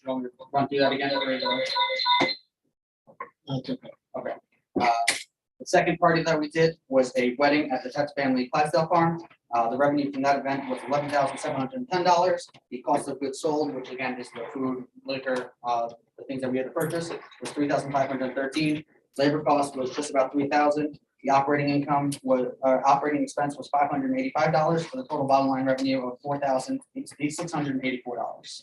you want me to run through that again? Okay. The second party that we did was a wedding at the Tetz family Clydesdale farm. The revenue from that event was $11,710. The cost of goods sold, which again is the food, liquor, the things that we had to purchase, was $3,513. Labor cost was just about $3,000. The operating income was, operating expense was $585 for the total bottom line revenue of $4,684.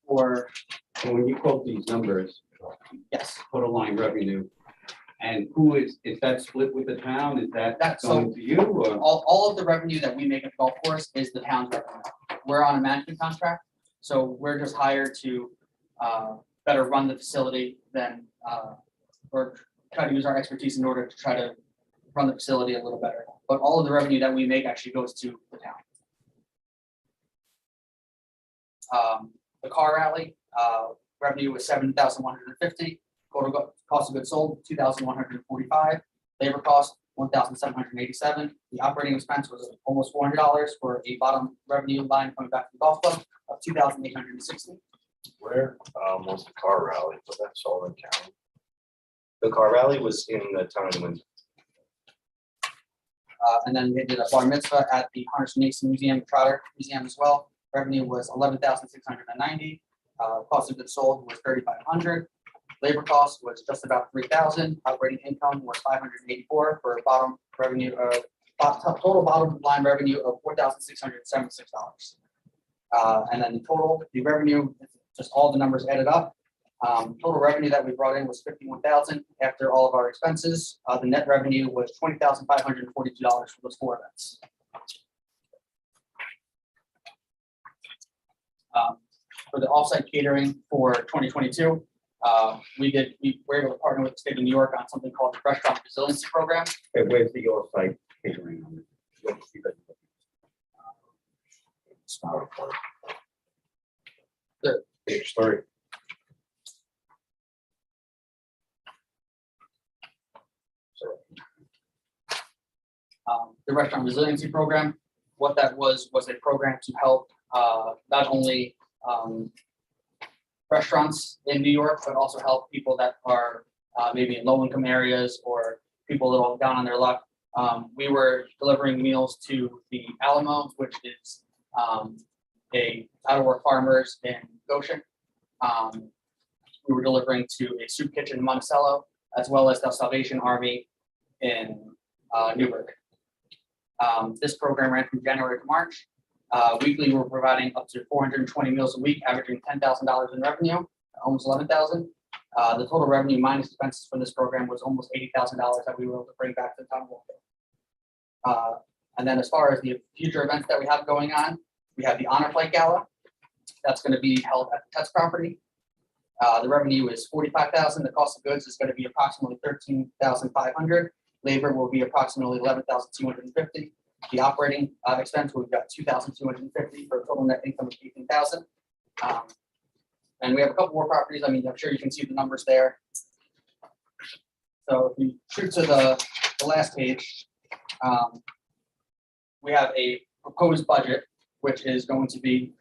For, So when you quote these numbers, yes, total line revenue, and who is that split with the town? Is that That's going to you or? all of the revenue that we make at the golf course is the town's revenue. We're on a management contract, so we're just hired to better run the facility than, or try to use our expertise in order to try to run the facility a little better. But all of the revenue that we make actually goes to the town. The car rally, revenue was $7,150. Total cost of goods sold, $2,145. Labor cost, $1,787. The operating expense was almost $400 for a bottom revenue line coming back from the golf club of $2,860. Where was the car rally? Was that Sullivan County? The car rally was in the town of Windsor. And then they did a bar mitzvah at the Hunter Mason Museum, Trotter Museum as well. Revenue was $11,690. Cost of goods sold was $3,500. Labor cost was just about $3,000. Operating income was $584 for a bottom revenue of total bottom line revenue of $4,676. And then the revenue, just all the numbers added up. Total revenue that we brought in was $51,000 after all of our expenses. The net revenue was $20,542 for those 4 events. For the offsite catering for 2022, we were able to partner with the state of New York on something called the Restaurant Resiliency Program. Hey, where's the off-site catering on it? Page 3. The Restaurant Resiliency Program, what that was a program to help not only restaurants in New York, but also help people that are maybe in low-income areas or people a little down on their luck. We were delivering meals to the Alamo, which is a out-of-work farmers in Goshen. We were delivering to a soup kitchen in Monticello, as well as the Salvation Army in Newburgh. This program ran from January to March. Weekly, we're providing up to 420 meals a week, averaging $10,000 in revenue, almost $11,000. The total revenue minus expenses for this program was almost $80,000 that we were able to bring back to the town of Waltham. And then as far as the future events that we have going on, we have the Honor Flight Gala. That's going to be held at the Tetz property. The revenue is $45,000. The cost of goods is going to be approximately $13,500. Labor will be approximately $11,250. The operating expense, we've got $2,250 for a total net income of $18,000. And we have a couple more properties. I mean, I'm sure you can see the numbers there. So if you shoot to the last page, we have a proposed budget, which is going to be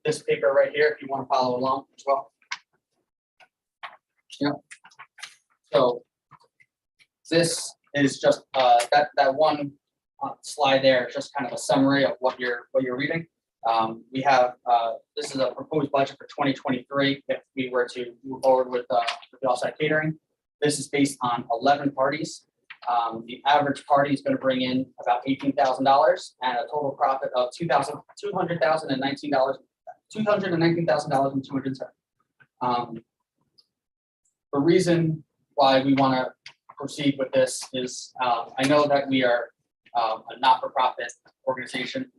this paper right here, if you want to follow along as well. Yep. So this is just that one slide there, is just kind of a summary of what you're reading. We have this is a proposed budget for 2023 if we were to move forward with the offsite catering. This is based on 11 parties. The average party is going to bring in about $18,000 and a total profit of $219,000 and $207. The reason why we want to proceed with this is I know that we are a not-for-profit organization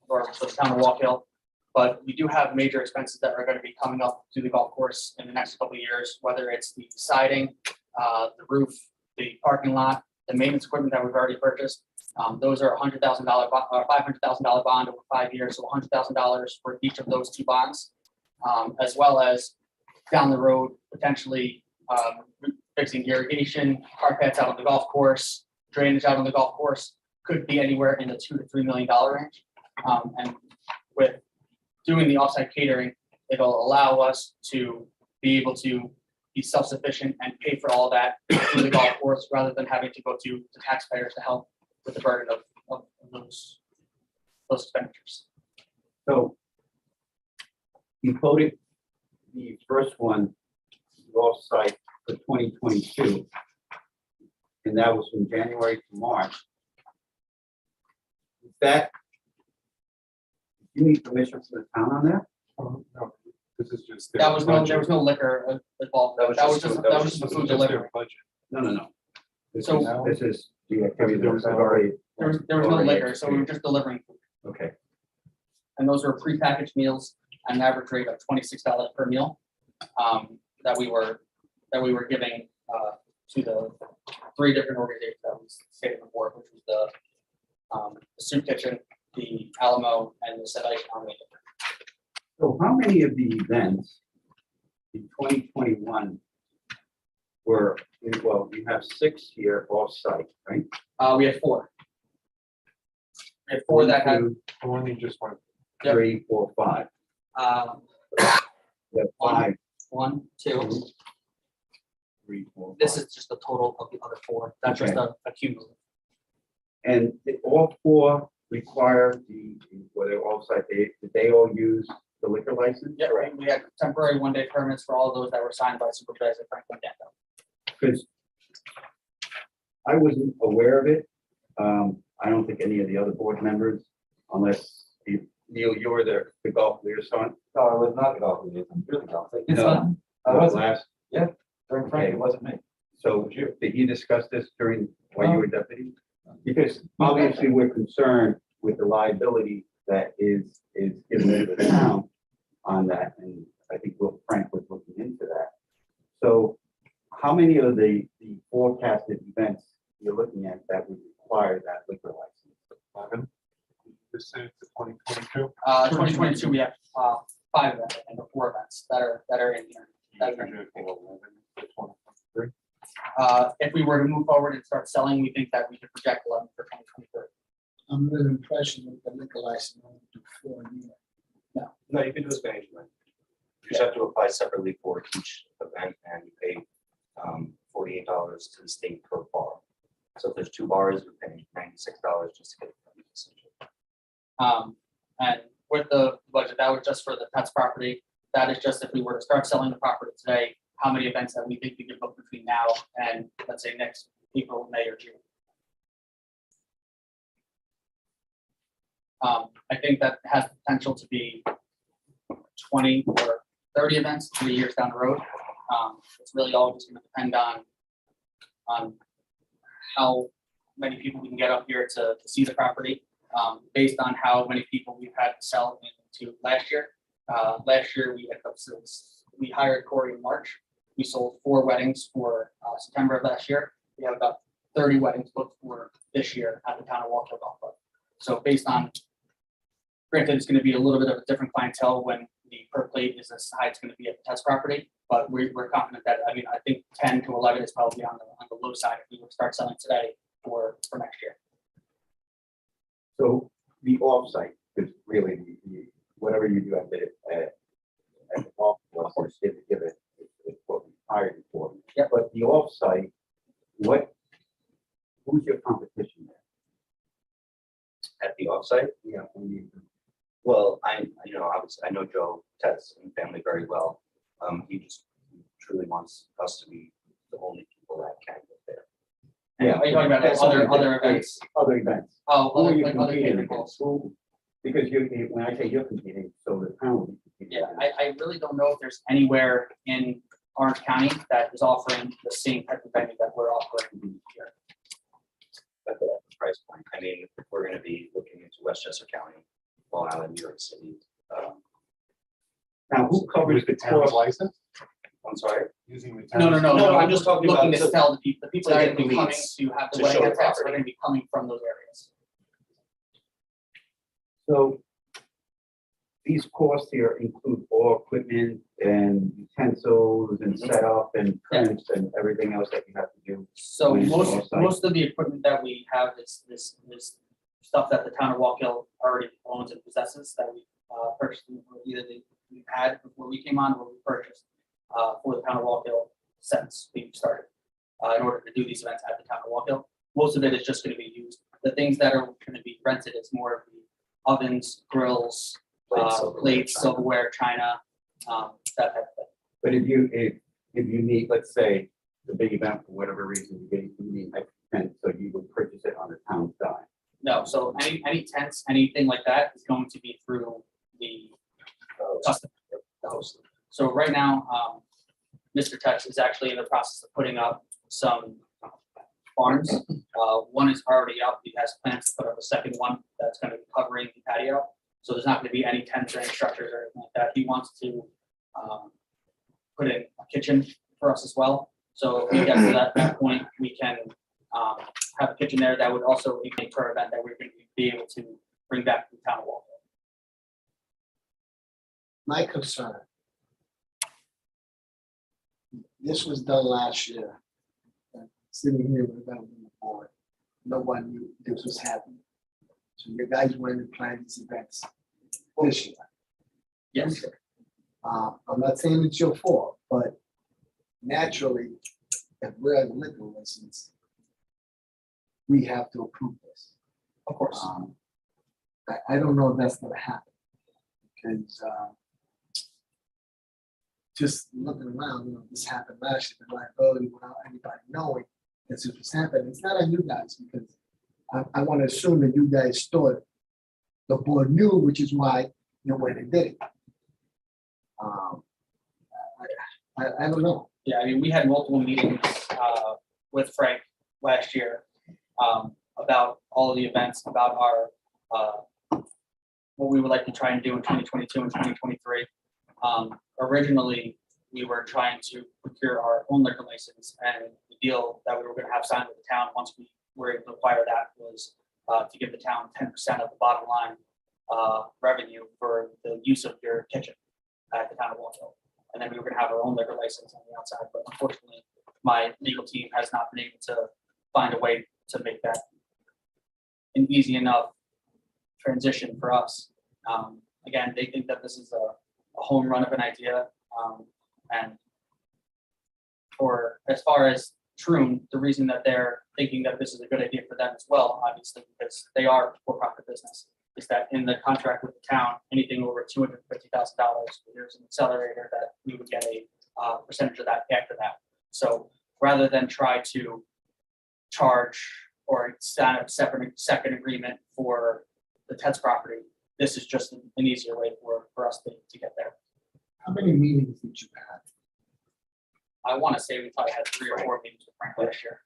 for the town of Walk Hill, but we do have major expenses that are going to be coming up to the golf course in the next couple of years, whether it's the siding, the roof, the parking lot, the maintenance equipment that we've already purchased. Those are $100,000 or $500,000 bond over 5 years, so $100,000 for each of those 2 bonds, as well as down the road potentially fixing irrigation, car paths out on the golf course, drainage out on the golf course, could be anywhere in the $2 to $3 million range. And with doing the offsite catering, it'll allow us to be able to be self-sufficient and pay for all that through the golf course, rather than having to go to the taxpayers to help with the burden of those expenditures. So you quoted the first one, the off-site for 2022, and that was from January to March. Is that, you need permission from the town on that? No, this is just. There was no liquor involved. That was just the food delivery. No. So- This is the activity that was already, There was no liquor, so we were just delivering food. okay. And those were prepackaged meals at an average rate of $26 per meal. That we were giving to the 3 different organizations that we stated before, which was the Soup Kitchen, the Alamo, and the Salvation Army. So how many of the events in 2021 were, well, you have 6 here off-site, right? We had 4. We had 4 that had, 1, 2, Only just one. Yep. 3, 4, 5. You have 5. 1, 2. 3, 4, This 5. is just the total of the other 4. That's just a cumulative. And all 4 require whether off-site, did they all use the liquor license? Yeah, we had temporary 1-day permits for all those that were signed by Supervisor Franklin Danto. Because I wasn't aware of it. I don't think any of the other board members, unless Neil, you're the golf liaison. No, it was not the golf league, I'm really golfing. It's No. not- I wasn't, Last, during Frank, it wasn't me. so did he discuss this during, while you were deputy? Because obviously we're concerned with the liability that is given to the town on that, and I think Frank was looking into that. So how many of the forecasted events you're looking at that would require that liquor license? 11. Just say it's 2022. 2022, we have 5 events and 4 events that are in here. That are in here. 11 for 2023. If we were to move forward and start selling, we think that we could project 11 for 2023. I'm under the impression that the liquor license only do 4 a year. No, you can do as many as you like. You just have to apply separately for each event and you pay $48 to the state per bar. So if there's 2 bars, you're paying $96 just to get the permit, essentially. And with the budget, that was just for the Pets property. That is just if we were to start selling the property today, how many events that we think we could book between now and, let's say, next April, May, or June. I think that has the potential to be 20 or 30 events 3 years down the road. It's really all just gonna depend on how many people we can get up here to see the property, based on how many people we've had to sell into last year. Last year, we hired Corey in March. We sold 4 weddings for September of last year. We have about 30 weddings booked for this year at the town of Walker Golf Club. So based on, granted, it's gonna be a little bit of a different clientele when the per plate is as high as it's gonna be at the test property, but we're confident that, I mean, I think 10 to 11 is probably on the low side if we would start selling today for next year. So the off-site is really whatever you do at the golf course, is give it, it's what we hired for. Yep. But the off-site, who's your competition there? At the offsite, Yeah, when you, well, obviously, I know Joe, Ted's and family very well. He just truly wants us to be the only people that can get there. yeah. Are you talking about that's other something that- events? Other events. Oh, Who are you other competing catering against? calls. Who? Because when I say you're competing, so the town will be competing. Yeah, I really don't know if there's anywhere in Orange County that is offering the same type of venue that we're offering here. At the price point. I mean, we're gonna be looking into Westchester County, Long Island, New York City. Now, who covers With the the town's cost? license, I'm sorry, using the. No, No, I'm just talking Looking about to sell the people to that are get gonna be the coming leads, to have the to wedding show the at Test are property. gonna be coming from those areas. So these costs here include all equipment and utensils and setup and prints and everything else that you have to do. So When it's most offsite. of the equipment that we have is this stuff that the town of Walk Hill already owns and possesses that we purchased, either we had before we came on, or we purchased for the town of Walk Hill since we started, in order to do these events at the town of Walk Hill. Most of it is just gonna be used. The things that are gonna be rented is more of the ovens, grills, plates, silverware, china, that type of thing. But if you need, let's say, the big event, for whatever reason, you need like tent, so you would purchase it on the town's dime. No, so any tents, anything like that is going to be through the customer, the host. So right now, Mr. Tex is actually in the process of putting up some barns. One is already up. He has plans to put up a second one that's gonna be covering the patio. So there's not gonna be any tents or any structures or anything like that. He wants to put in a kitchen for us as well. So if we get to that point, we can have a kitchen there that would also be a tour event that we're going to be able to bring back to the town of Waltham. My concern. This was done last year. Sitting here with them on the board, no one knew this was happening. So you guys went and planned these events this year. Yes, I'm not saying it's your fault, but naturally, if we're at a liquor license, we have to approve this. of course. I don't know if that's gonna happen. Because just looking around, this happened last year, the liability without anybody knowing this was happening. It's not on you guys, because I want to assume that you guys thought the board knew, which is why you went and did it. I don't know. Yeah, I mean, we had multiple meetings with Frank last year about all of the events, about our what we would like to try and do in 2022 and 2023. Originally, we were trying to procure our own liquor license, and the deal that we were going to have signed with the town once we were able to acquire that was to give the town 10% of the bottom line revenue for the use of your kitchen at the town of Waltham. And then we were going to have our own liquor license on the outside, but unfortunately, my legal team has not been able to find a way to make that an easy enough transition for us. Again, they think that this is a home run of an idea. And for as far as Troon, the reason that they're thinking that this is a good idea for them as well, obviously, because they are a for-profit business, is that in the contract with the town, anything over $250,000, there's an accelerator that we would get a percentage of that after that. So rather than try to charge or sign a separate second agreement for the Ted's property, this is just an easier way for us to get there. How many meetings did you have? I want to say we probably had 3 or 4 meetings with Frank last year.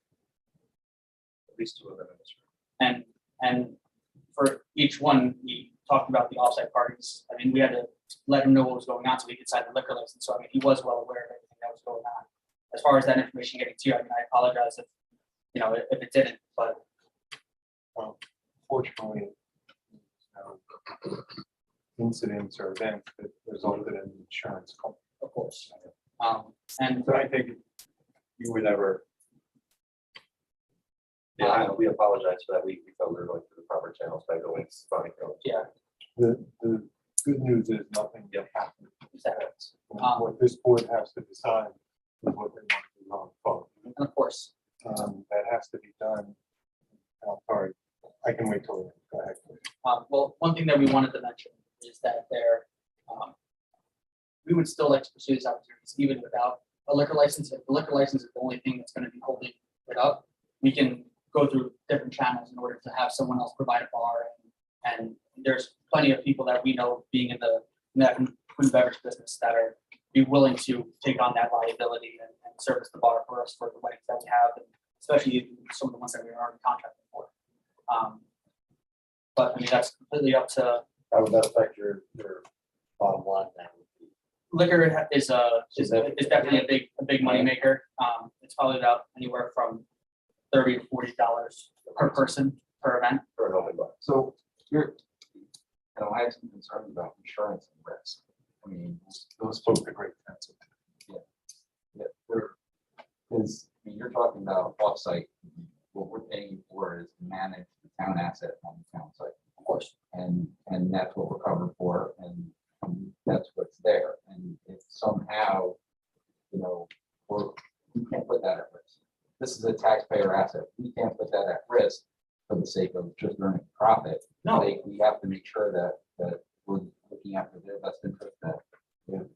At least 2 of them in this room. And for each one, we talked about the offsite parties. I mean, we had to let him know what was going on so he could sign the liquor license. So I mean, he was well aware of everything that was going on. As far as that information getting to you, I mean, I apologize if, if it didn't, but Fortunately, incidents or events that resulted in insurance company. of course. And So I think you were never, Yeah, we apologize for that. We thought we were going through the proper channels by going Sonic Road. yeah, the good news is nothing happened. exactly. What this board has to decide is what they want to do on forward. And of course, That has to be done. I'm sorry, I can wait till, go ahead. well, one thing that we wanted to mention is that we would still like to pursue these opportunities even without a liquor license. If the liquor license is the only thing that's going to be holding it up, we can go through different channels in order to have someone else provide a bar. And there's plenty of people that we know being in that food and beverage business that are be willing to take on that liability and service the bar for us for the weddings that we have, and especially some of the ones that we are already contracted for. But I mean, that's completely up to How would that affect your bottom line then? liquor is definitely a big money maker. It's probably about anywhere from $30 to $40 per person per event. For an open bar. So I have some concerns about insurance and risk. I mean, those Supposed to great sense. there is, you're talking about offsite. What we're paying for is to manage the town asset on the town site. Of course, And that's what we're covered for. And or we can't put that at risk. This is a taxpayer asset. We can't put that at risk for the sake of just earning profit. No. Like, we have to make sure that we're looking after their best interest, that, the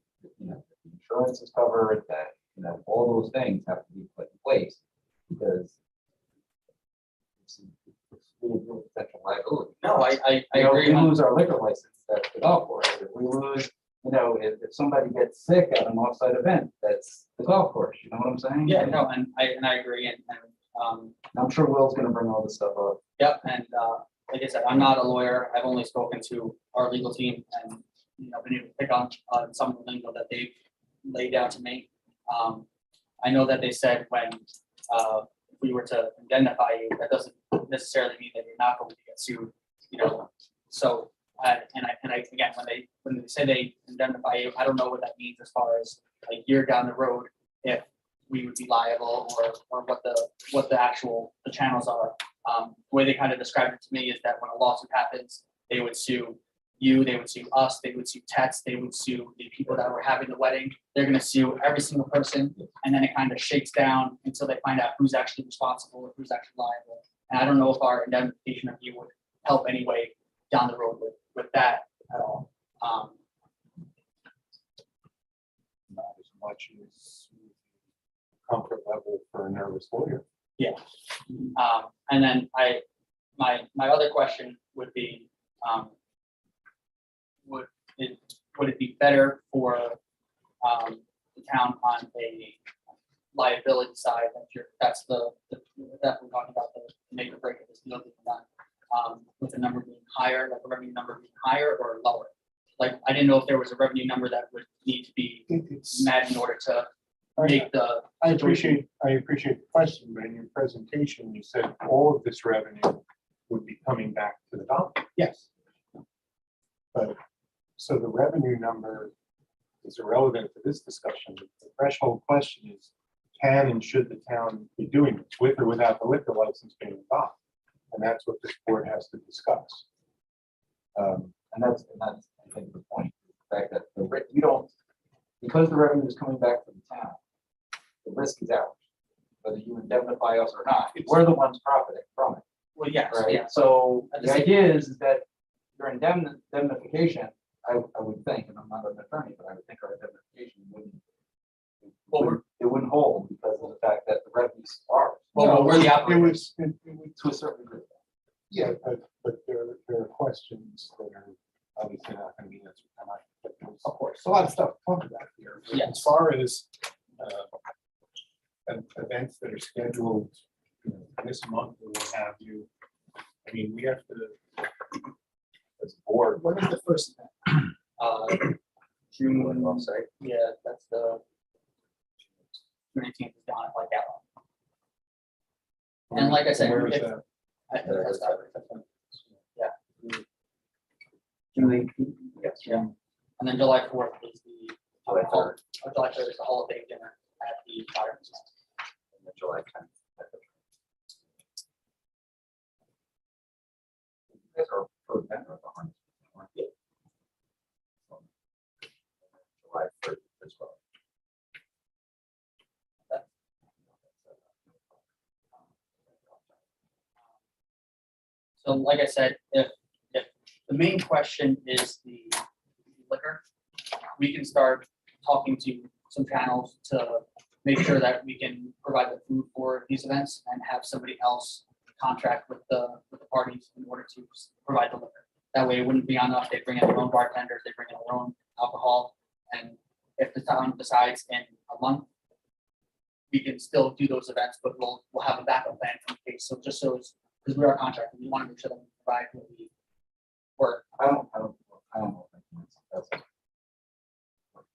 insurance is covered, that, all those things have to be put in place, because it's a potential liability. No, I You know, agree. if we lose our liquor license, that's the golf course. If we lose, if somebody gets sick at an offsite event, that's the golf course. You know what I'm saying? Yeah, no, and I agree, and I'm sure Will's gonna bring all this stuff up. yep, and like I said, I'm not a lawyer. I've only spoken to our legal team and, been able to pick on some of the lingo that they've laid down to me. I know that they said when if we were to indemnify you, that doesn't necessarily mean that you're not going to get sued, So, and I again, when they say they indemnify you, I don't know what that means as far as a year down the road, if we would be liable or what the actual the channels are. The way they kind of described it to me is that when a lawsuit happens, they would sue you, they would sue us, they would sue Tex, they would sue the people that were having the wedding. They're gonna sue every single person, and then it kind of shakes down until they find out who's actually responsible or who's actually liable. And I don't know if our indemnification of you would help anyway down the road with that at all. Not as much as comfort level for a nervous lawyer. And then my other question would be, would it be better for the town on a liability side, that's the that we're talking about, the make or break of this deal being done, with the number being higher, like the revenue number being higher or lower? Like, I didn't know if there was a revenue number that would need to be It's, met in order to make the. I appreciate the question, but in your presentation, you said all of this revenue would be coming back to the town. Yes. But, so the revenue number is irrelevant to this discussion. The threshold question is, can and should the town be doing this with or without the liquor license being involved? And that's what this board has to discuss. And that's, I think, the point, the fact that you don't, because the revenue is coming back to the town, the risk is ours. Whether you indemnify us or not, we're the ones profiting from it, Well, yes, right? yeah. So At the the same- idea is that your indemnification, I would think, and I'm not an attorney, but I would think our indemnification it wouldn't hold because of the fact that the revenues are ours. Well, we're the It operators. was, To a certain degree. yeah, but there are questions that are obviously not going to be answered tonight. But there's Of course. a lot of stuff to talk about here. Yes. As far as events that are scheduled, this month or what have you, I mean, we have to, as a board, When is the first event? June website. Yeah, that's the 19th is down at like that one. And like I said, where is if- that? That's not- Julie, yes, Yeah. And then July 4th is the July 3rd. July 3rd is the holiday dinner at the Fireman's. and then July 10th. You guys are for the vendor of the hunt, aren't you? July 3rd as well. So like I said, if the main question is the liquor, we can start talking to some channels to make sure that we can provide the food for these events and have somebody else contract with the parties in order to provide the liquor. That way it wouldn't be on us, they bring in their own bartenders, they bring in their own alcohol, and if the town decides in a month, we can still do those events, but we'll have a backup plan in case, so just so it's, because we are contracted, we want to make sure that we provide what we work. I don't know. That's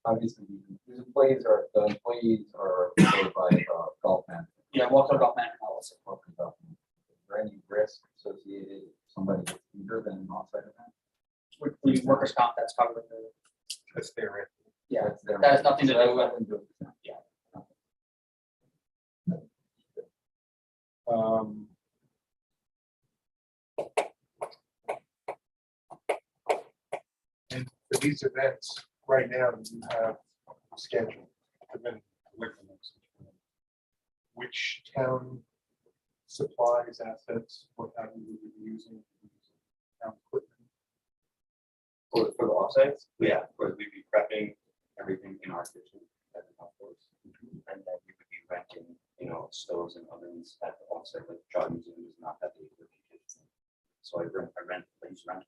obviously the employees are employed by golf man. Yeah, walk about man analysis. Is there any risk associated if somebody gets injured in an offsite event? We workers' comp, that's covered. That's their. Yeah, That's their- that has nothing to so do with- nothing to do with it. And for these events, right now, you have scheduled, the liquor license, which town supplies, assets, what have you would be using? Town equipment? For the offsites, yeah, of course, we'd be prepping everything in our kitchen at the golf course. And then we would be renting, stoves and ovens at the offsite, like John Museum is not that big of a kitchen. So I use rent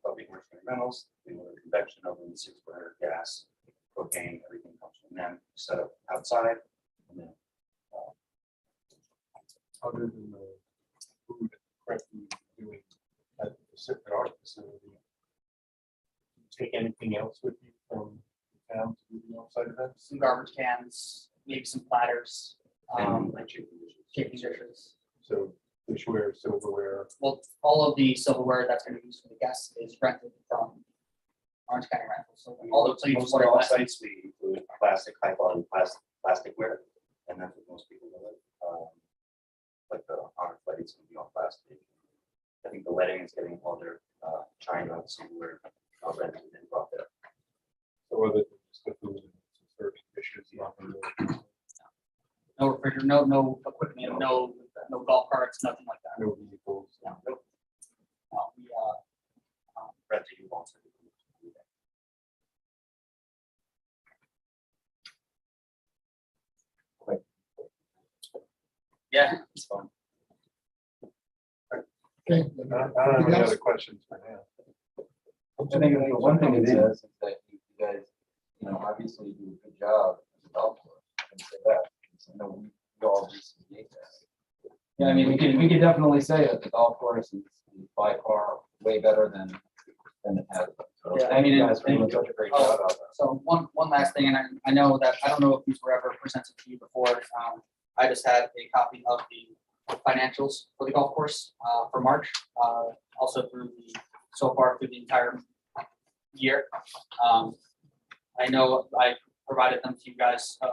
probably commercial rentals, the convection oven, 6 burner gas, propane, everything comes from them, set up outside. And then Other than the food and prep you doing at the Pacific Art Facility? Do you take anything else with you from the town to do the offsite events? Some garbage cans, maybe some platters, and like chicken dishes. chicken dishes. So dishware, silverware, Well, all of the silverware that's gonna be used for the guests is rented from Orange County Rental, so all the plates, Most of our whatever. offsites, we include plastic, high quality plasticware, and that's what most people do. Like the honor flight, it's gonna be all plastic. I think the wedding is getting all their china, silverware, all that, and then brought there. so other than just the food and some serving dishes, nothing really. No refrigerator, no equipment, no golf carts, nothing like that. No vehicles. No, nope. We, Rent to you also. yeah, it's fun. Okay. I don't have any other questions for now. I think the one thing it says is that you guys, obviously do a good job as a golf course. I can say that. because I know we all appreciate that. Yeah, I mean, we can definitely say that the golf course is by far way better than it has been. So Yeah, I thank mean, you guys for doing such a great job out there. So one last thing, and I know that, I don't know if these were ever presented to you before. I just had a copy of the financials for the golf course for March, also so far through the entire year. I know I provided them to you guys a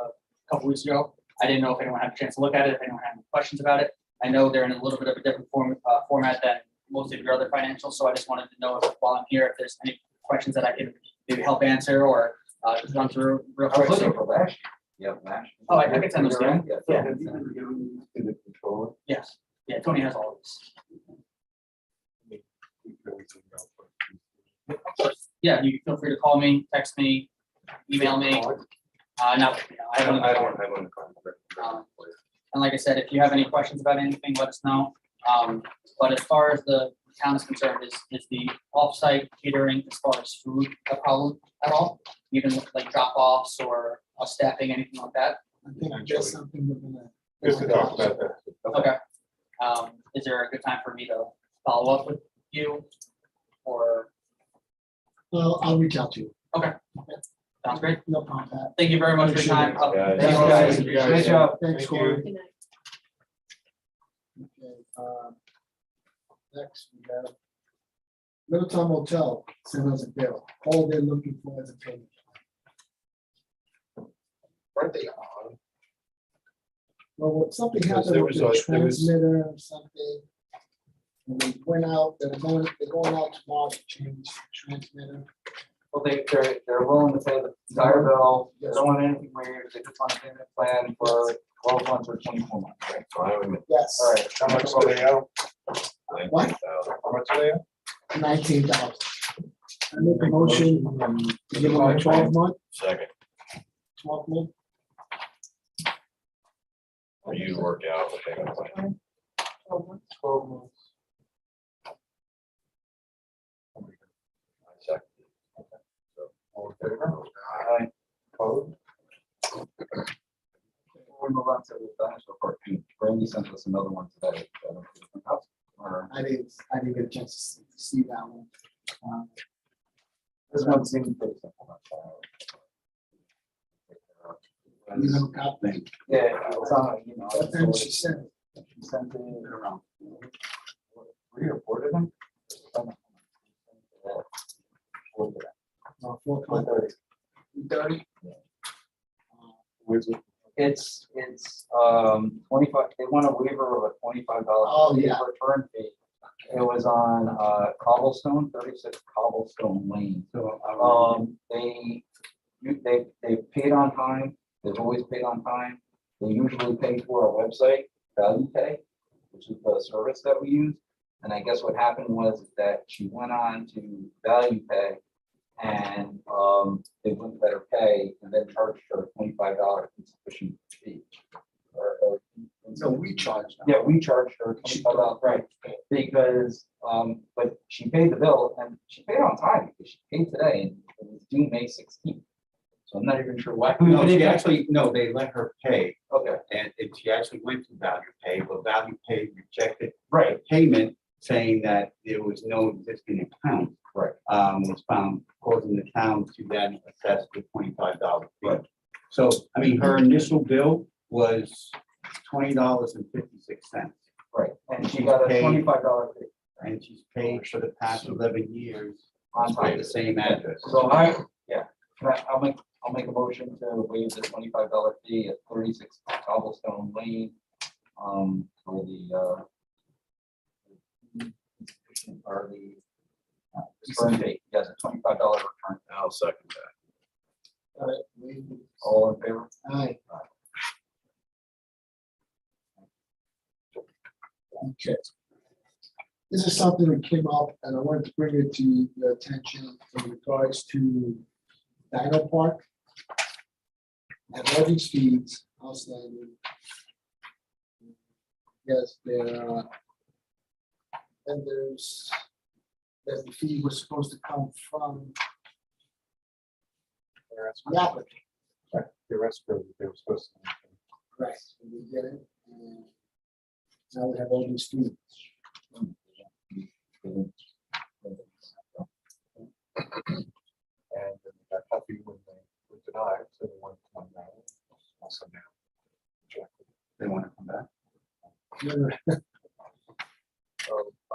couple weeks ago. I didn't know if anyone had a chance to look at it, if anyone had any questions about it. I know they're in a little bit of a different format than most of your other financials, so I just wanted to know if, while I'm here, if there's any questions that I can maybe help answer or just run through real I was quick. looking for last year. Yeah, last year. Oh, I can send those to you. Yeah. Have you been giving these to the controller? Yes, yeah, Tony has all of this. We can always email questions. Yeah, you can feel free to call me, text me, email me. No, I have one. I don't have one. And like I said, if you have any questions about anything, let us know. But as far as the town is concerned, is the offsite catering as far as food a problem at all? Even like drop offs or staffing, anything like that? I think that's something we're gonna. Just to talk about that. Okay. Is there a good time for me to follow up with you? Or, Well, I'll reach out to you. sounds great. No problem. Pat. Thank you very much for your time. Thanks, guys. Great job. Thanks, Thank you. Corey. Good night. Okay, next we have Middletown Motel sent us a bill. All they're looking for is a payment. Weren't they on? Well, something Because happened there with was the there was- transmitter or something. And they went out, they're going out tomorrow to change the transmitter. Well, they're willing to pay the entire bill. They don't want anything weird. They just want a payment plan for 12 months or 24 months. Right? Yes. All right. How much do they owe? What? How much do they owe? 19,000. I make a motion to give them a 12-month. Second, 12-month. for you to work out the payment plan. 12 months. Second. All in favor? Aye. Opposed? We'll move on to the financial report. And Brandy sent us another one today. Or I didn't get a chance to see that one. this one seems pretty simple. You have a copy? Yeah, it's on, What time she sent it? She sent it around 3 or 4 of them. No, 4:30. 3:30? Where's it? It's 25, they want a waiver of a $25 Oh, yeah. return fee. It was on Cobblestone, 36 Cobblestone Lane. So, They paid on time, they've always paid on time. They usually pay for our website, Value Pay, which is the service that we use. And I guess what happened was that she went on to Value Pay and they wouldn't let her pay and then charged her $25 insufficient fee. No, we charge them. Yeah, we charged her She $25, right, because, but she paid the bill and she paid on time because she paid today and it was due May 16th. So I'm not even sure why. No, she actually, no, they let her pay, Okay, and she actually went to Value Pay, but Value Pay rejected right, payment, saying that there was no existing account. right. Was found causing the town to then assess the $25 fee. Right. So, I mean, her initial bill was $20.56, Right, and she got a Paid. $25 fee. and she's paid for the past 11 years On on time. the same address. So I'll make a motion to waive the $25 fee at 36 Cobblestone Lane, for the, or the return date, yes, a $25 return. I'll second that. All right, we- All in favor? Aye. Okay. This is something that came up and I wanted to bring it to your attention in regards to Dino Park. And all these fees outstanding. Yes, there are. And there's the fee was supposed to come from the applicant. The rest of it, they were supposed to. Right, and we get it, and now we have all these fees. And then they got happy when they were denied, so they wanted to come back. Also now. rejected. They want to come back.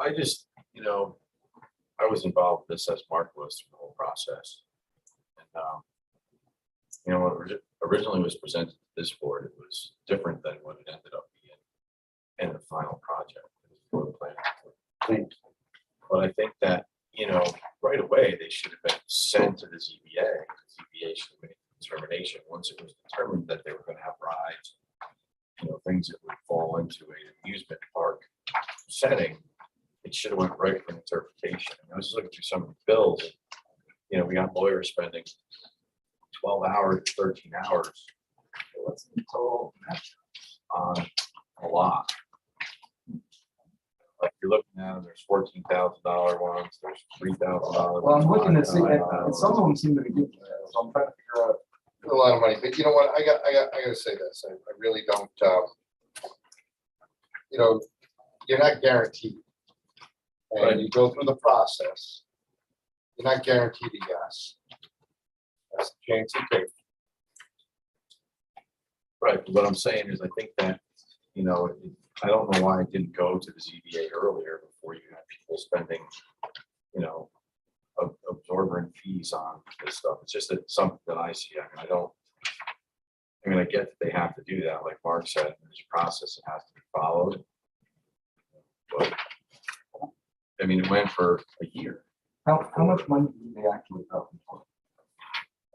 I just, I was involved with this as Mark was through the whole process. And, what originally was presented to this board, it was different than what it ended up being in the final project for the plan. Thanks. But I think that, right away, they should have been sent to the ZBA. The ZBA should have made a determination, once it was determined that they were gonna have rides, things that would fall into an amusement park setting, it should have went right for interpretation. I was just looking through some of the bills, and, we got lawyers spending 12 hours, 13 hours. What's the total on a lot? Like you're looking at, there's $14,000 ones, there's $3,000. Well, I'm looking to see, $5,000. and some of them seem to be good, so I'm trying to figure out. A lot of money, but you know what, I gotta say this, I really don't, you're not guaranteed. And you go through the process, you're not guaranteed a yes. That's the chance you take. Right, but what I'm saying is, I think that, I don't know why it didn't go to the ZBA earlier before you had people spending, absorbent fees on this stuff. It's just that something that I see, I get that they have to do that, like Mark said, there's a process that has to be followed. But, it went for a year. How much money do they actually cover?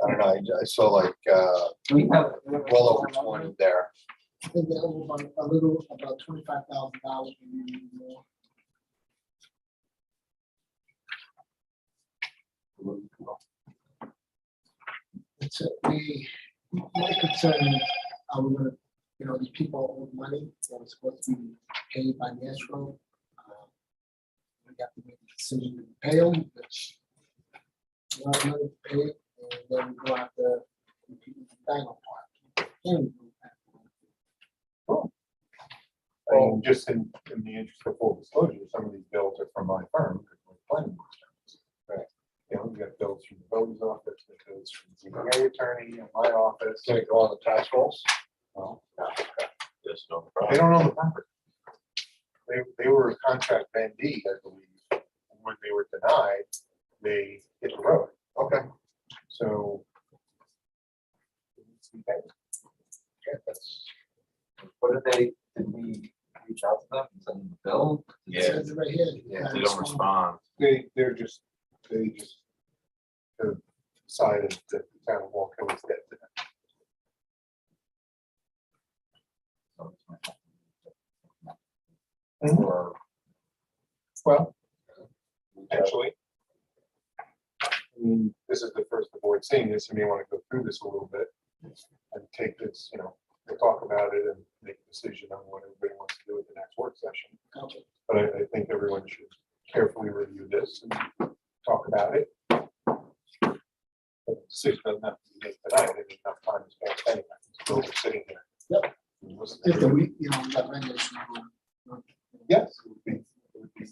I don't know, I saw like, We have. well over 20 there. I think they're over a little, about $25,000, maybe more. It's my concern is, are we gonna, these people owe money that was supposed to be paid by the escrow. We have to make a decision to pay them, which. A lot of money to pay it, and then we go after the people from Dino Park. Then we go after I mean, just in the interest of full disclosure, some of these bills are from my firm, because we're planning these terms. Right. We got bills from the buildings office, we got bills from the ZBA attorney in my office. Can it go on the tax rolls? Well, There's no They problem. don't own the property. They were a contract bandee, I believe. When they were denied, they hit the road. Okay. So. Yeah, that's- What did we reach out to them and send them a bill? it. Yeah. It says it right here. Yeah, They don't respond. They just decided that the town of Walker was dead to them. Mhm. Or Well, potentially. I mean, this is the first the board seeing this, you may want to go through this a little bit and take this, we'll talk about it and make a decision on what everybody wants to do at the next work session. Okay. But I think everyone should carefully review this and talk about it. But the decision doesn't have to be made tonight, I mean, enough time is passed anyway, so we're sitting here. Yep. And listen. Just that we, we got regulation. Yes. It would be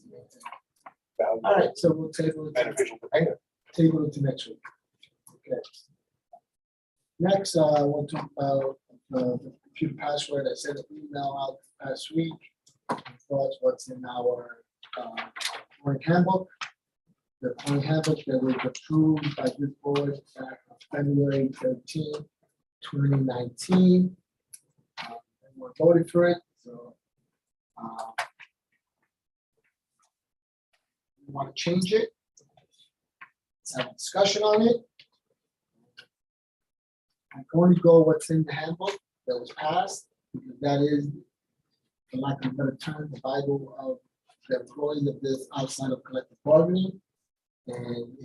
valuable, All right, so we'll table it, beneficial to pay it. table it to next week. Okay. Next, we'll talk about the computer password. I sent an email out last week. Thoughts, what's in our current handbook. The current handbook that was approved by this board back on February 13, 2019. Everyone voted for it, so. We want to change it. Let's have a discussion on it. I'm going to go what's in the handbook that was passed, because that is, for lack of a better term, the Bible of the employees of this outside of collective bargaining. And,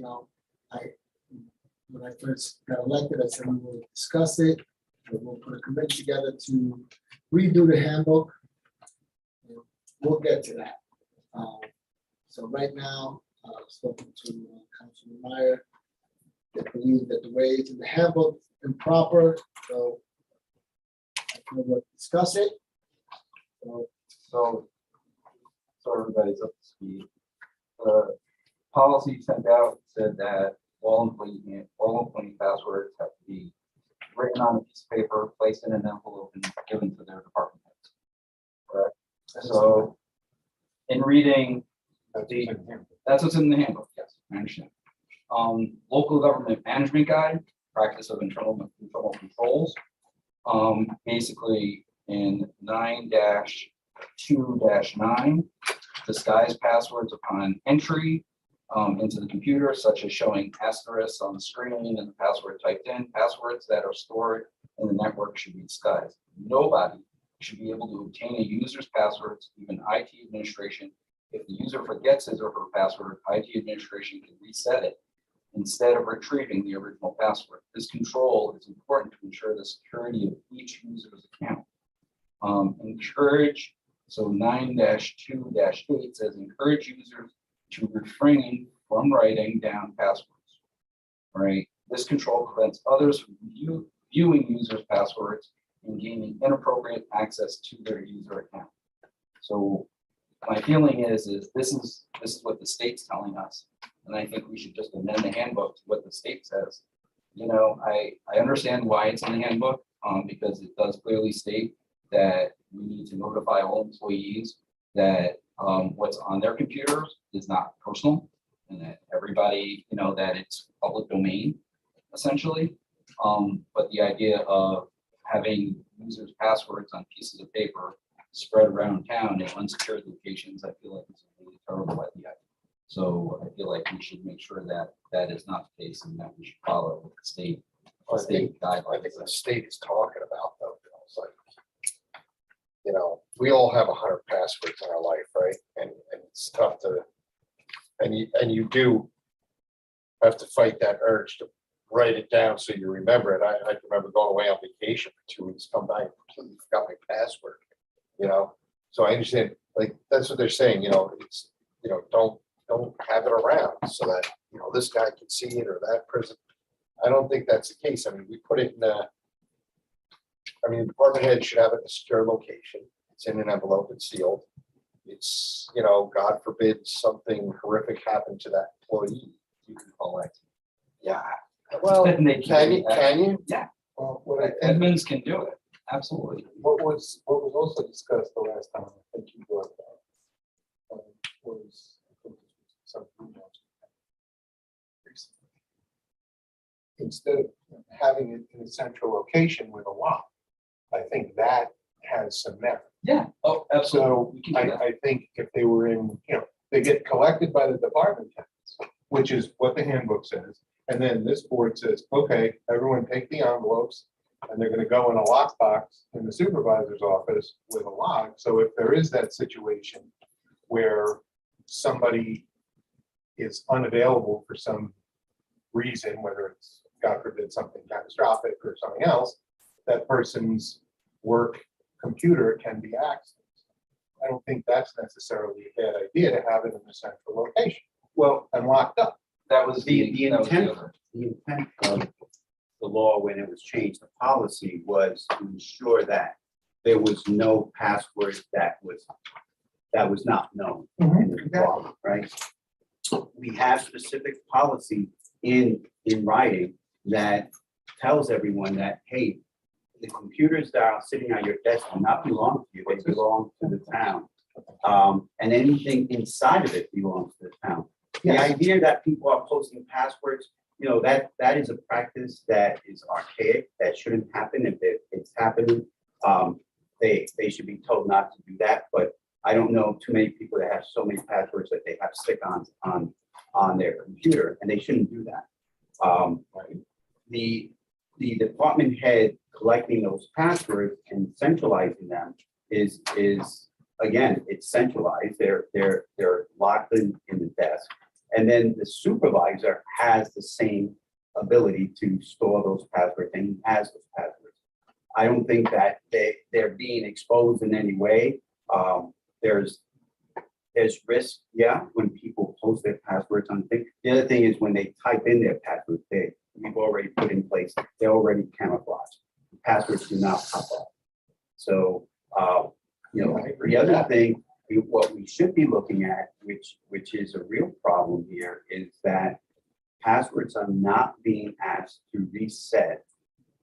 when I first got elected, I said we will discuss it. And we'll put a committee together to redo the handbook. And we'll get to that. So right now, I've spoken to Councilman Meyer. They believe that the way it's in the handbook is improper, so I think we'll discuss it. so everybody's up to speed. The policy sent out said that all employee passwords have to be written on a piece of paper, placed in an envelope, and given to their department heads. Correct? So in reading, that's what's in the handbook, yes, I understand. Local government management guide, practice of internal controls. Basically in 9-2-9, disguise passwords upon entry into the computer, such as showing asterisks on the screen and the password typed in. Passwords that are stored in the network should be disguised. Nobody should be able to obtain a user's passwords, even IT administration. If the user forgets his or her password, IT administration can reset it instead of retrieving the original password. This control is important to ensure the security of each user's account. Encourage, so 9-2-8 says encourage users to refrain from writing down passwords. Right? This control prevents others from viewing users' passwords and gaining inappropriate access to their user account. So my feeling is this is what the state's telling us, and I think we should just amend the handbook to what the state says. I understand why it's in the handbook, because it does clearly state that we need to notify all employees that what's on their computers is not personal, and that everybody, that it's public domain, essentially. But the idea of having users' passwords on pieces of paper spread around town in unsecured locations, I feel like it's a really terrible idea. So I feel like we should make sure that that is not the case and that we should follow what the state I think guidelines. the state is talking about though, it's like, we all have 100 passwords in our life, right? And it's tough to, and you do have to fight that urge to write it down so you remember it. I remember going away on vacation for 2 weeks, come back, completely forgot my password, So I understand, like, that's what they're saying, it's, don't have it around so that, this guy can see it or that person. I don't think that's the case. I mean, we put it in the department head should have it in a secure location. It's in an envelope, it's sealed. It's, God forbid something horrific happened to that employee. You can call it. Yeah. Well, And they can you? Yeah. Well, what I think, Edmonds can do it, absolutely. what was also discussed the last time, I think you brought it up, was I think this was some emails. Instead of having it in a central location with a lock, I think that has some merit. Yeah, oh, absolutely. So We can do that. I think if they were in, they get collected by the department heads, which is what the handbook says. And then this board says, okay, everyone take the envelopes and they're gonna go in a lockbox in the supervisor's office with a lock. So if there is that situation where somebody is unavailable for some reason, whether it's, God forbid, something catastrophic or something else, that person's work computer can be accessed. I don't think that's necessarily a bad idea to have it in a central location Well, and locked up. That was the that was intent, other. the intent of the law when it was changed, the policy was to ensure that there was no password that was not known in the law, right? We have specific policy in writing that tells everyone that, hey, the computers that are sitting on your desk do not belong to you, they belong to the town. And anything inside of it belongs to the town. The idea that people are posting passwords, you know, that is a practice that is archaic, that shouldn't happen. If it's happening, they should be told not to do that, but I don't know too many people that have so many passwords that they have stick-ons on their computer, and they shouldn't do that. The department head collecting those passwords and centralizing them is again, it's centralized. They're locked in the desk. And then the supervisor has the same ability to store those passwords, and he has those passwords. I don't think that they're being exposed in any way. There's risk, yeah, when people post their passwords on things. The other thing is when they type in their password, we've already put in place, they're already camouflaged. Passwords do not pop up. So, you know, the other thing, what we should be looking at, which is a real problem here, is that passwords are not being asked to reset,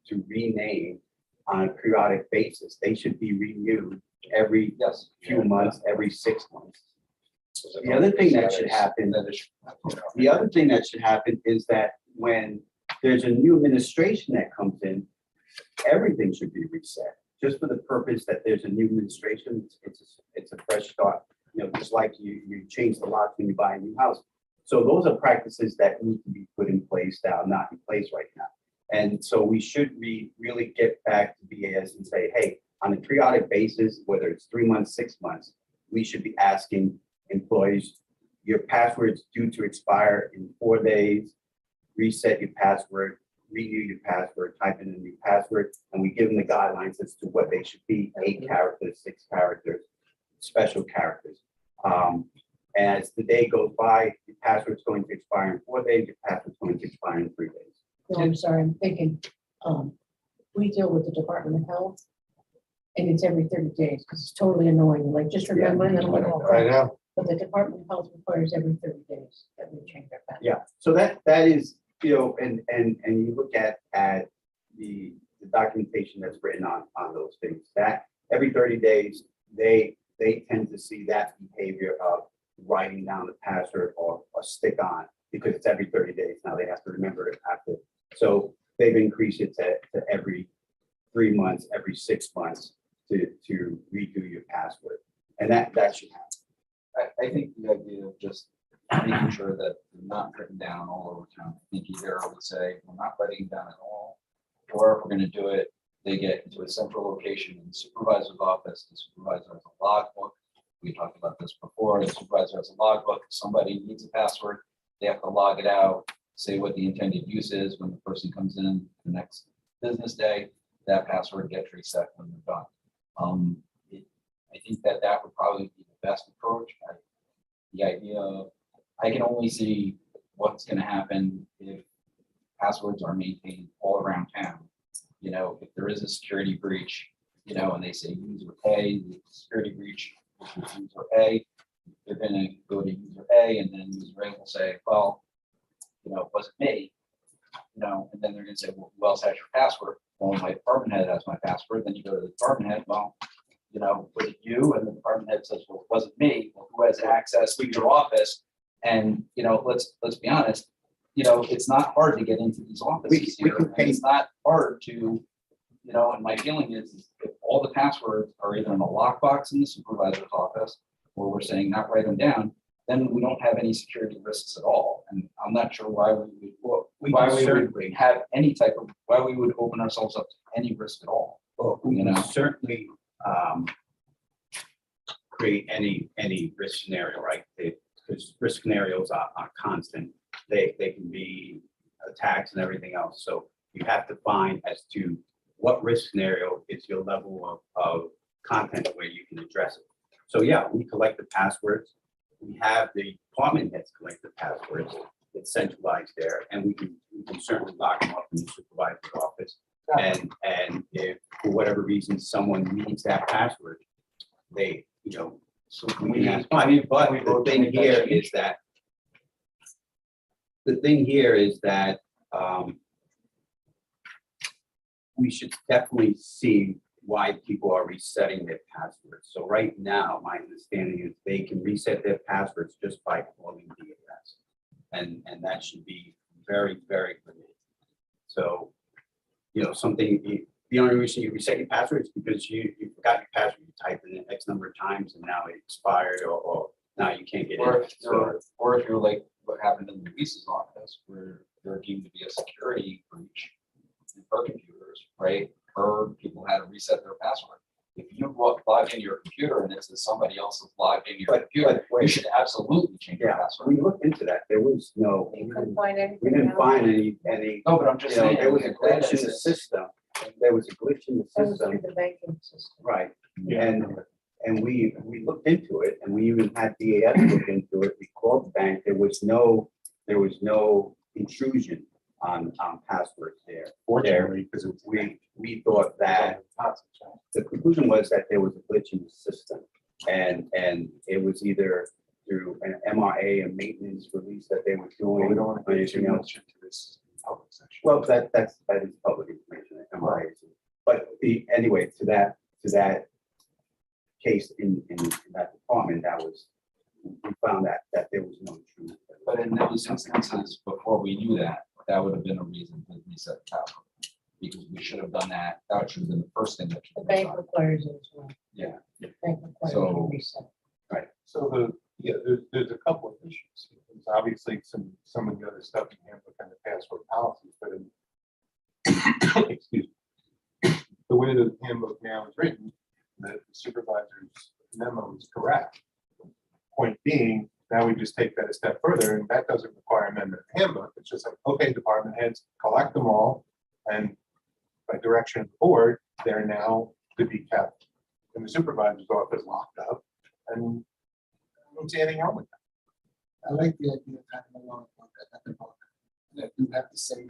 to rename on a periodic basis. They should be renewed every few months, every 6 months. The other thing that should happen, is that when there's a new administration that comes in, everything should be reset, just for the purpose that there's a new administration. It's a fresh start, you know, just like you change the locks when you buy a new house. So those are practices that need to be put in place that are not in place right now. And so we should really get back to BAS and say, hey, on a periodic basis, whether it's 3 months, 6 months, we should be asking employees, your password's due to expire in 4 days, reset your password, renew your password, type in a new password, and we give them the guidelines as to what they should be: 8 characters, 6 characters, special characters. As the day goes by, your password's going to expire in 4 days, your password's going to expire in 3 days. No, I'm sorry, I'm thinking, we deal with the Department of Health, and it's every 30 days, because it's totally annoying, like, just remembering, and I'm like, oh, I crap. know. But the Department of Health requires every 30 days that we change our password. Yeah, so that is, you know, and you look at the documentation that's written on those things, that every 30 days, they tend to see that behavior of writing down the password or stick on, because it's every 30 days. Now they have to remember it after. So they've increased it to every 3 months, every 6 months to redo your password. And that should happen. I think the idea of just making sure that they're not written down all over town. I think either I would say, we're not writing down at all, or if we're gonna do it, they get into a central location in the supervisor's office. The supervisor has a logbook. We talked about this before. The supervisor has a logbook. If somebody needs a password, they have to log it out, say what the intended use is. When the person comes in the next business day, that password gets reset when they're done. I think that would probably be the best approach. The idea of, I can only see what's gonna happen if passwords are maintained all around town. You know, if there is a security breach, you know, and they say user A, the security breach is user A, they're gonna go to user A, and then user A will say, well, you know, it wasn't me, you know, and then they're gonna say, well, who else has your password? Well, my department head has my password. Then you go to the department head, well, you know, was it you? And the department head says, well, it wasn't me. Well, who has access to your office? And, you know, let's be honest, you know, it's not hard to get into these offices We here. can And it's not hard to, you know, and my feeling is if all the passwords are either in a lockbox in the supervisor's office, or we're saying not write them down, then we don't have any security risks at all. And I'm not sure why we would We why can we would certainly, have any type of, why we would open ourselves up to any risk at all. we you can know. certainly, create any risk scenario, right? Because risk scenarios are constant. They can be attacks and everything else. So you have to find as to what risk scenario is your level of content where you can address it. So yeah, we collect the passwords. We have the department heads collect the passwords. It's centralized there, and we can certainly lock them up in the supervisor's office. And if for whatever reason someone needs that password, they, so we can ask, but the thing here is that we should definitely see why people are resetting their passwords. So right now, my understanding is they can reset their passwords just by calling DAS. And that should be very, very limited. So, the only reason you reset your password is because you forgot your password, you typed in it X number of times and now it expired or now you can't get Or in. if you're like what happened in Luis's office, where there deemed to be a security breach in her computers, right? Her people had to reset their password. If you log into your computer and it says somebody else has logged into your computer, you should absolutely change your Yeah, password. we looked into that. There was no, You couldn't find anything. we didn't else? find any, No, but I'm just saying. there was a glitch in the system. There was a glitch in the That was system, through the banking system. right? Yeah. And we looked into it and we even had DAS look into it. We called the bank. There was no intrusion on passwords there. Fortunately, because it was. We thought that the conclusion was that there was a glitch in the system and it was either through an MRA, a maintenance release that they were doing. We don't want to or get too anything else. much into this public section. Well, that is public information, MRA. But anyway, to that case in that department, we found that there was no intrusion. But in those instances, before we knew that, that would have been a reason to reset the password. Because we should have done that. That should have been the first thing that should The have been bank done. requires it as well. Yeah. The bank requires So- you to reset. So there's a couple of issues. There's obviously some of the other stuff in the handbook and the password policies, but excuse me, the way the handbook now is written, the supervisor's memo is correct. Point being, now we just take that a step further, and that doesn't require amendment of the handbook. It's just like, okay, department heads, collect them all, and by direction of the board, they're now to be kept in the supervisor's office locked up, and I don't see anything wrong with that. I like the idea of having a log book at the book. That you have to say,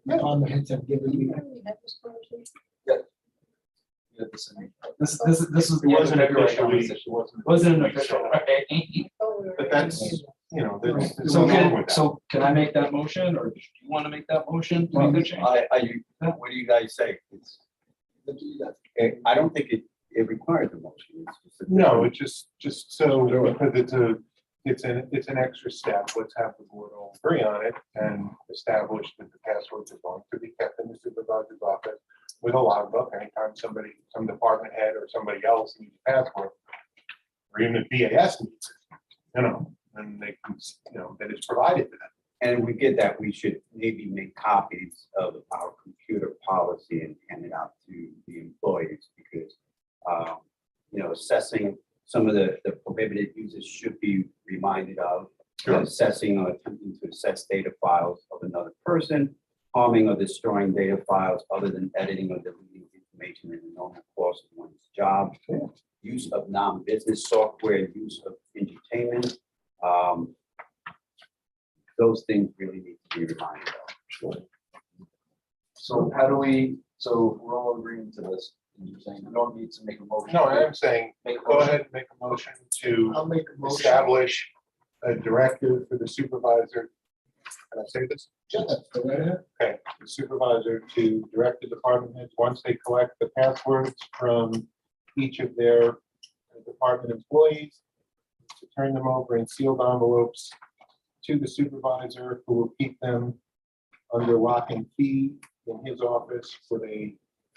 department heads have given me. We had this conversation. Yeah, this is It the wasn't February officially, conversation. it Wasn't an like official. so. Oh, we were But that's, there's So nothing wrong with that. so can I make that motion, or do you want to make that motion? to make the change? What do you guys say? I don't think it requires a motion. It's just a- No, it's just so, because it's an extra step. Let's have the board all agree on it and establish that the passwords are going to be kept in the supervisor's office with a logbook. Anytime some department head or somebody else needs a password, or even if BAS needs it, and they can, that it's provided to them. And we get that, we should maybe make copies of our computer policy and hand it out to the employees because, assessing some of the prohibited uses should be reminded of. Sure. Assessing or attempting to assess data files of another person, harming or destroying data files other than editing or deleting information in the normal course of one's job. Use of non-business software, use of entertainment. Those things really need to be reminded of. So how do we, so we're all agreeing to this, and you're saying we don't need to make a motion? No, I am saying, Make a go motion. ahead and make a motion to I'll make a motion. establish a directive for the supervisor. Can I say this? Yeah, go right ahead. Okay, the supervisor to direct the department heads, once they collect the passwords from each of their department employees, to turn them over in sealed envelopes to the supervisor, who will keep them under lock and key in his office with a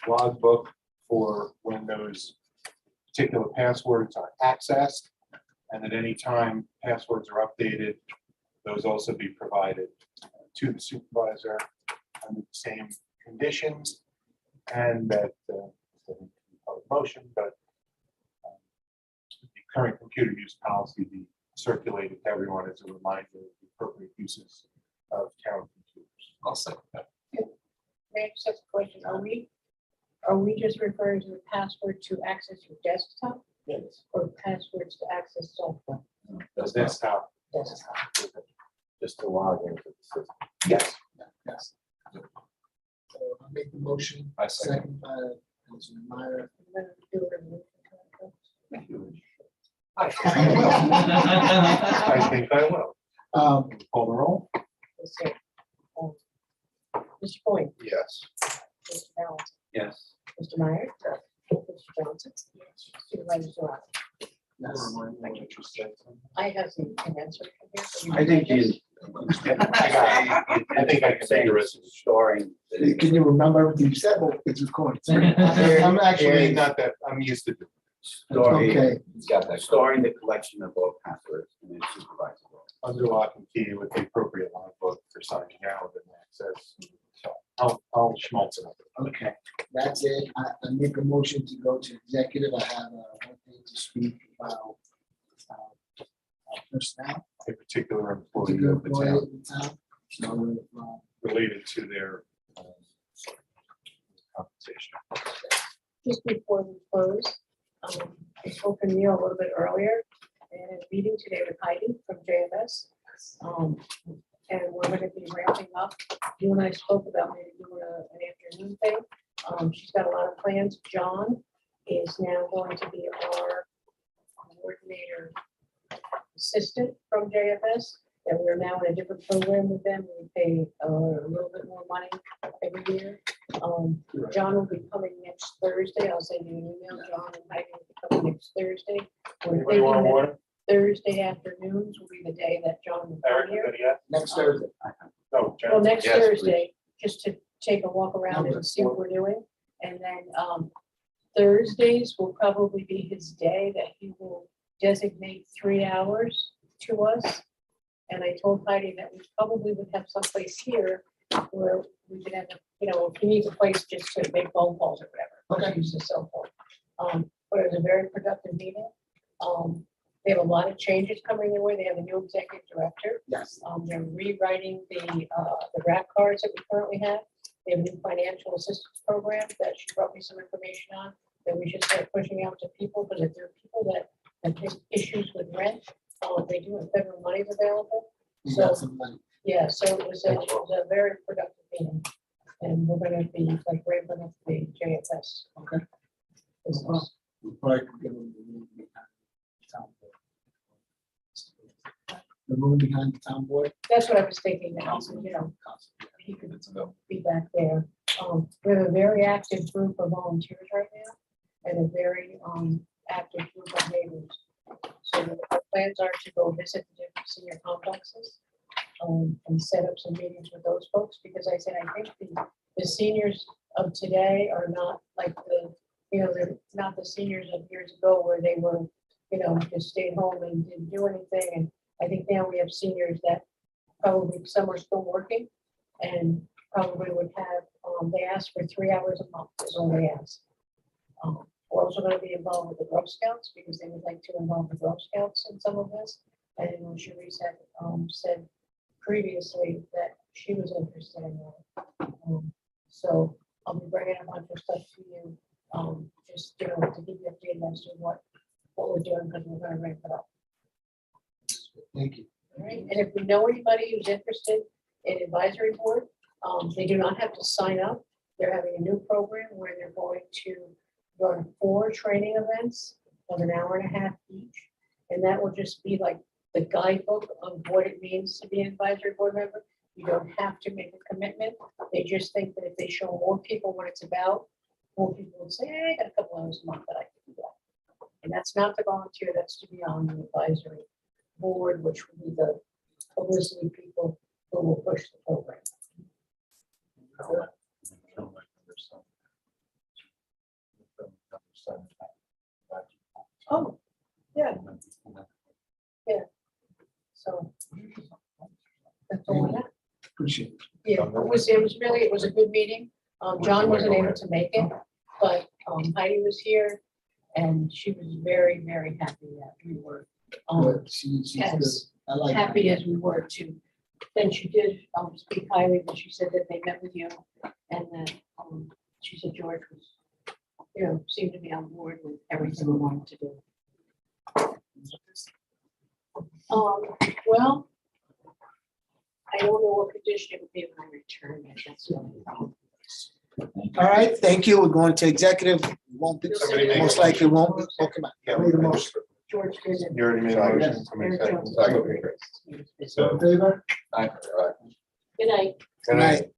logbook for when those particular passwords are accessed. And at any time passwords are updated, those also be provided to the supervisor under the same conditions, and that, motion, but the current computer use policy be circulated to everyone as a reminder of the appropriate uses of town computers. I'll second that. May I just ask a question? Are we just referring to the password to access your desktop Yes. or passwords to access software? Does this how? Desktop. Just to log into the system. Yes. Yes. So I'll make the motion, I second. second by Councilman Meyer. I'm gonna do it in I think I will. Call the roll. Mr. Point, Yes. Mr. Allen, Yes. Mr. Meyer, Mr. Johnson, Supervisor Serrano. Yes. I have an answer here. I think you. I think I can say make a storing. Can you remember everything you said? Well, it's recorded. I'm actually not that, I'm used to it. Storing, Okay, He's got that. storing the collection of all passwords and then supervising. Under lock and key with the appropriate logbook for signing out and access. So I'll schmaltz it up. okay, that's it. I make a motion to go to executive. I have one thing to speak about. Personnel, A particular employee particular of the employee town of the town. So, related to their compensation. Just before we close, I spoke to Neil a little bit earlier, and a meeting today with Heidi from JFS. And we're gonna be ramping up. You and I spoke about maybe doing an afternoon thing. She's got a lot of plans. John is now going to be our coordinator assistant from JFS, and we're now in a different program with them. We pay a little bit more money every year. John will be coming next Thursday. I'll send you an email. John and Heidi will be coming next Thursday. We're Anybody want thinking that water? Thursday afternoons will be the day that John will Eric, come here. anybody yet? next Thursday. No, Well, Jen. next Yes, please. Thursday, just to take a walk around and see what we're doing. And then Thursdays will probably be his day that he will designate 3 hours to us. And I told Heidi that we probably would have someplace here where we could have, if he needs a place just to make phone calls or whatever. Okay. Use his cell phone. But it was a very productive meeting. They have a lot of changes coming their way. They have a new executive director. Yes. They're rewriting the RAP cards that we currently have. They have a new financial assistance program that she brought me some information on, that we should start pushing out to people, because if there are people that have issues with rent, they do have federal monies available. You So, got some money. yeah, so it was a very productive meeting. And we're gonna be like ramping up the JFS. Okay. business. We probably could get them the room behind the town board. The room behind the town board. That's what I was thinking, that, he could be back there. We have a very active group of volunteers right now and a very active group of neighbors. So our plans are to go visit the different senior complexes and set up some meetings with those folks, because I said, I think the seniors of today are not like they're not the seniors of years ago where they were, just stayed home and didn't do anything. And I think now we have seniors that probably some are still working and probably would have, they ask for 3 hours a month is all they ask. We're also going to be involved with the Girl Scouts, because they would like to involve the Girl Scouts in some of this. And Sharice had said previously that she was interested in that. So I'll be bringing a bunch of stuff to you, just, to give you updated as to what we're doing, because we're going to ramp it up. Thank you. All right, and if we know anybody who's interested in advisory board, they do not have to sign up. They're having a new program where they're going to run 4 training events of an hour and a half each. And that will just be like the guidebook of what it means to be an advisory board member. You don't have to make a commitment. They just think that if they show more people what it's about, more people will say, hey, I got a couple hours a month that I can do that. And that's not to volunteer, that's to be on the advisory board, which will be the publicity people who will push the program. Oh, yeah. So. That's all I have. Appreciate it. Yeah, it was a good meeting. John wasn't able to make it, but Heidi was here and she was very, very happy that we were But she's good. as I like. happy as we were too. Then she did speak highly, but she said that they met with you and that she said George was, seemed to be on board with everything we wanted to do. Well, I don't know what condition it would be when I return. That's the only problem. All right, thank you. We're going to executive. Won't be, Somebody make a most likely won't be. motion. Okay, Yeah, made a motion. George did it. You already made a motion. Somebody Yes. second. All in favor? Aye. Good night. Good night.